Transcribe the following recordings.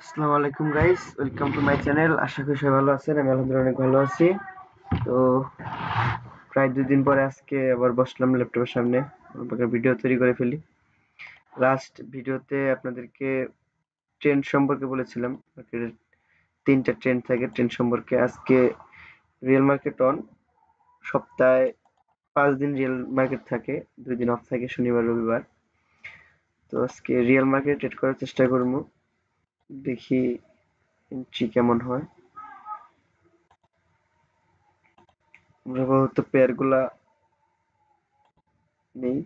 আসসালামু আলাইকুম guys, welcome to my channel. আশা করি সবাই ভালো আছেন। আমি আলহামদুলিল্লাহ অনেক ভালো আছি। তো প্রায় 2 দিন পরে আজকে আবার বসলাম ল্যাপটপের সামনে, একটা ভিডিও তৈরি করে ফেলি। লাস্ট ভিডিওতে আপনাদেরকে ট্রেন্ড সম্পর্কে বলেছিলাম, মার্কেটের 3টা ট্রেন্ড থাকে ট্রেন্ড সম্পর্কে। আজকে রিয়েল মার্কেট অন, সপ্তাহে 5 দিন রিয়েল মার্কেট থাকে, 2 দিন অফ থাকে, শনিবার রবিবার। তো আজকে রিয়েল মার্কেট ট্রেড করার চেষ্টা করবো, দেখি এন্ট্রি কেমন হয়। আমরা আপাতত পেয়ার গুলা নেই।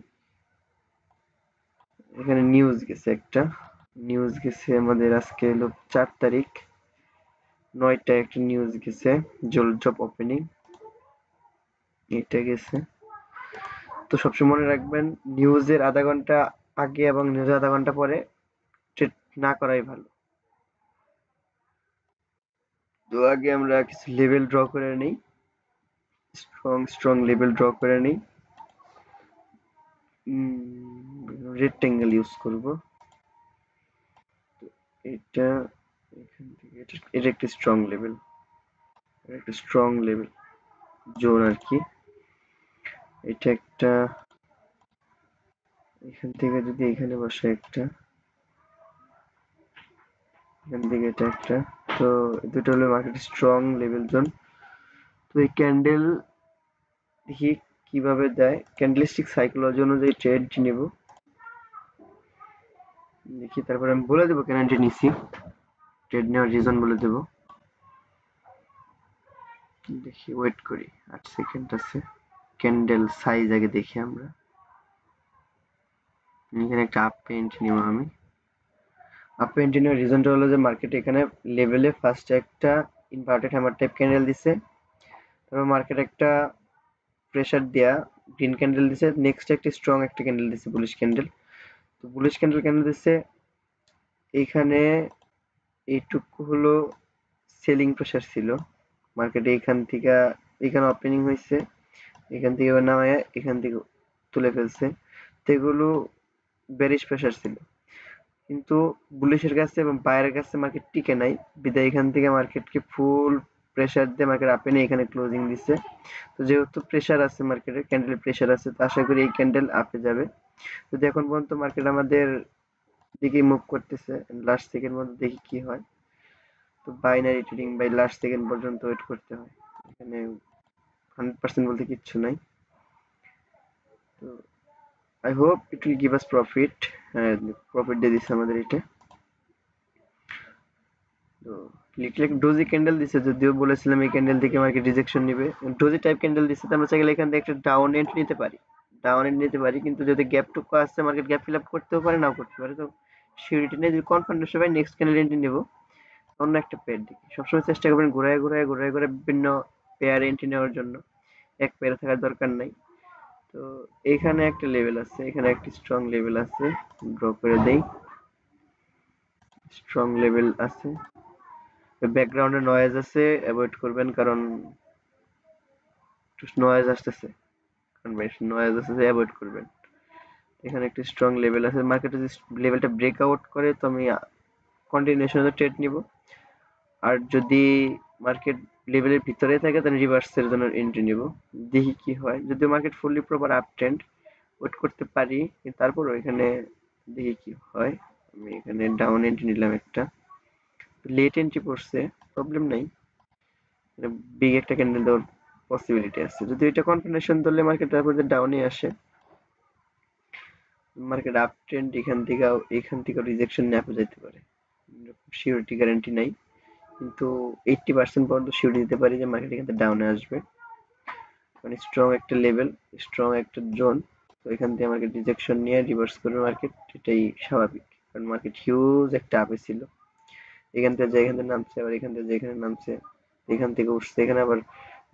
এখানে নিউজ গেছে একটা, নিউজ গেছে আমাদের আজকে হলো 4 তারিখ, 9টায় একটা নিউজ গেছে, জব ওপেনিং, এটা গেছে। তো সবসময় মনে রাখবেন, নিউজের আধা ঘন্টা আগে এবং নিউজের আধা ঘন্টা পরে ট্রেড না করাই ভালো। তো আগে আমরা কিছু লেভেল ড্র করে নিই, স্ট্রং লেভেল ড্র করে নিই। রেক্টেঙ্গেল ইউজ করব। এটা এখান থেকে এটা একটা স্ট্রং লেভেল, জোন আর কি। এটা একটা, এখান থেকে যদি এখানে বসে একটা, এখান থেকে এটা একটা, তো দুটো হলো মার্কেট স্ট্রং লেভেল জোন। তো এই ক্যান্ডেল দেখি কিভাবে দেয়, ক্যান্ডেলস্টিক সাইকোলজি অনুযায়ী ট্রেড নেব দেখি, তারপরে আমি বলে দেবো কেন এন্ট্রি নিছি, ট্রেড নেওয়ার রিজন বলে দেবো। দেখি, ওয়েট করি, 8 সেকেন্ড আছে। ক্যান্ডেল সাইজ আগে দেখি আমরা। এখানে একটা আপ এন্ট্রি নেব আমি। আপ এন্ট্রি নেওয়ার রিজনটা হলো যে মার্কেট এখানে লেভেলে ফার্স্ট একটা ইনভার্টেড হ্যামার টাইপ ক্যান্ডেল দিছে, তারপর মার্কেট একটা প্রেসার দেয়া গ্রিন ক্যান্ডেল দিছে, নেক্সট একটা স্ট্রং একটা ক্যান্ডেল দিছে, বুলিশ ক্যান্ডেল। তো বুলিশ ক্যান্ডেল কেন দিছে, এইখানে এইটুকু হলো সেলিং প্রেসার ছিল মার্কেটে, এখান থেকে এখানে ওপেনিং হয়েছে, এখান থেকে এবার নামায় এখান থেকে তুলে ফেলছে, তো এগুলো বেরিশ প্রেসার ছিল। কিন্তু বুলিশের কাছে এবং বায়ারের কাছে মার্কেট টিকে নাই, বিদায় এখান থেকে মার্কেটকে ফুল প্রেসার দিয়ে মার্কেট আপে নিয়ে এখানে ক্লোজিং দিচ্ছে। তো যেহেতু প্রেসার আছে মার্কেটে, ক্যান্ডেল প্রেসার আছে, তো আশা করি এই ক্যান্ডেল আপে যাবে। যদি এখন পর্যন্ত মার্কেট আমাদের দিকে মুভ করতেছে, লাস্ট সেকেন্ড মধ্যে দেখি কি হয়। তো binary trading by last second পর্যন্ত ওয়েট করতে হয়, এখানে 100% বলতে কিচ্ছু নাই। তো I hope it will give us profit. হ্যাঁ, প্রফিট দিয়ে দিচ্ছে আমাদের এটা। তো লিটল এক ডোজি ক্যান্ডেল দিছে, যদিও বলেছিলাম এই ক্যান্ডেল থেকে মার্কেট রিজেকশন নিবে। ডোজি টাইপ ক্যান্ডেল দিছে, তো আমরা চাইলে এখান থেকে একটা ডাউন এন্ট্রি নিতে পারি, কিন্তু যদি গ্যাপ টুকু আসছে, মার্কেট গ্যাপ ফিল আপ করতেও পারে, নাও করতে পারে। তো সিউরিটি নেই, যদি কনফার্মেশন পাই নেক্সট ক্যান্ডেল এন্ট্রি নেব অন্য একটা পেয়ার দিকে। সবসময় চেষ্টা করবেন ঘুরায় বিভিন্ন পেয়ার এন্ট্রি নেওয়ার জন্য, এক পেয়ারে থাকার দরকার নাই। তো এখানে একটা লেভেল আছে, এখানে একটা স্ট্রং লেভেল আছে, ড্র করে দেই। স্ট্রং লেভেল আছে, ব্যাকগ্রাউন্ডে নয়েজ আছে, অ্যাভয়েড করবেন, কারণ নয়েজ আসতেছে, অ্যাভয়েড করবেন। এখানে একটা স্ট্রং লেভেল আছে, মার্কেটে যদি লেভেলটা ব্রেকআউট করে তো আমি কন্টিনিউশনে ট্রেড নিব। আর যদি মার্কেট লেভেলের ভিতরে থাকে তাহলে রিভার্সের জন্য এন্ট্রি নিব, দেখি কি হয়। যদি market fully proper up trend wait করতে পারি, কিন্তু তারপরও এখানে দেখি কি হয়। আমি এখানে ডাউন এন্ট্রি নিলাম একটা, লেট এন্ট্রি পড়ছে, প্রবলেম নাই, বিগ একটা ক্যান্ডেল দেওয়ার পসিবিলিটি আছে। যদি এটা কনফার্মেশন ধরলে মার্কেট তারপর ডাউনে আসে, মার্কেট আপ ট্রেন্ড এখান থেকে রিজেকশন নেওয়া যেতে পারে, সিউরিটি গ্যারান্টি নাই, কিন্তু 80% পর্যন্ত সিউরিটি দিতে পারি যে মার্কেট এখান থেকে ডাউনে আসবে। মানে স্ট্রং একটা লেভেল, স্ট্রং একটা জোন, তো এখান থেকে মার্কেট রিজেকশন নিয়ে রিভার্স করবে মার্কেট, এটাই স্বাভাবিক। কারণ মার্কেট হিউজ একটা আপে ছিল, এখান থেকে এখান থেকে নামছে, আবার এখান থেকে এখানে নামছে, এখান থেকে উঠছে, এখানে আবার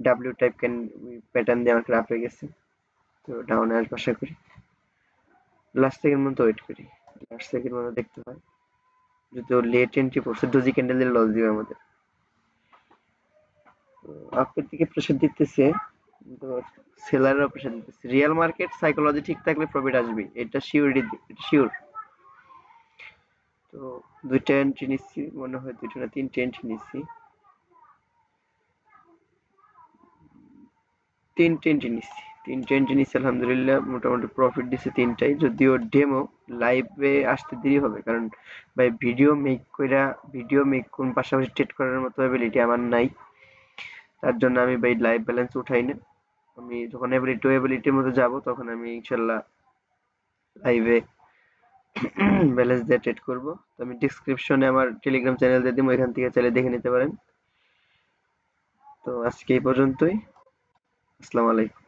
ডাব্লিউ টাইপ প্যাটার্ন দিয়ে মার্কেট আপে গেছে। তো ডাউনে আসবে আশা করি, লাস্ট সেকেন্ড মতো ওয়েট করি, লাস্ট সেকেন্ড মতো দেখতে হয়। যদি ও লেট এন্ট্রি পড়ছে, ডোজি ক্যান্ডেল দিলে লস দিবে আমাদের। তো আপের দিকে প্রেসার দিতেছে, কিন্তু সেলাররা প্রেসার দিতেছে। রিয়েল মার্কেট সাইকোলজি ঠিক থাকলে প্রফিট আসবে, এটা শিওর। তো তো 2টা এন্ট্রি নিচ্ছি মনে হয়, 2টা না 3টে এন্ট্রি নিচ্ছি, 3টে এন্ট্রি নিচ্ছি আলহামদুলিল্লাহ, মোটামুটি প্রফিট দিছে 3টাই, যদিও ডেমো, লাইভে আসতে দেরি হবে, কারণ ভাই ভিডিও মেক কোন পাশাপাশি ট্রেড করার মতো অ্যাবিলিটি আমার নাই। তার জন্য আমি ভাই লাইভ ব্যালেন্স উঠাই না। আমি যখন এবিলিটির মধ্যে যাব তখন আমি ইনশাল্লাহ লাইভে ব্যালেন্স দিয়ে ট্রেড করবো। তো আমি ডিসক্রিপশনে আমার টেলিগ্রাম চ্যানেল দিয়ে দিব, এখান থেকে চাইলে দেখে নিতে পারেন। তো আজকে এই পর্যন্তই। আসসালামু আলাইকুম।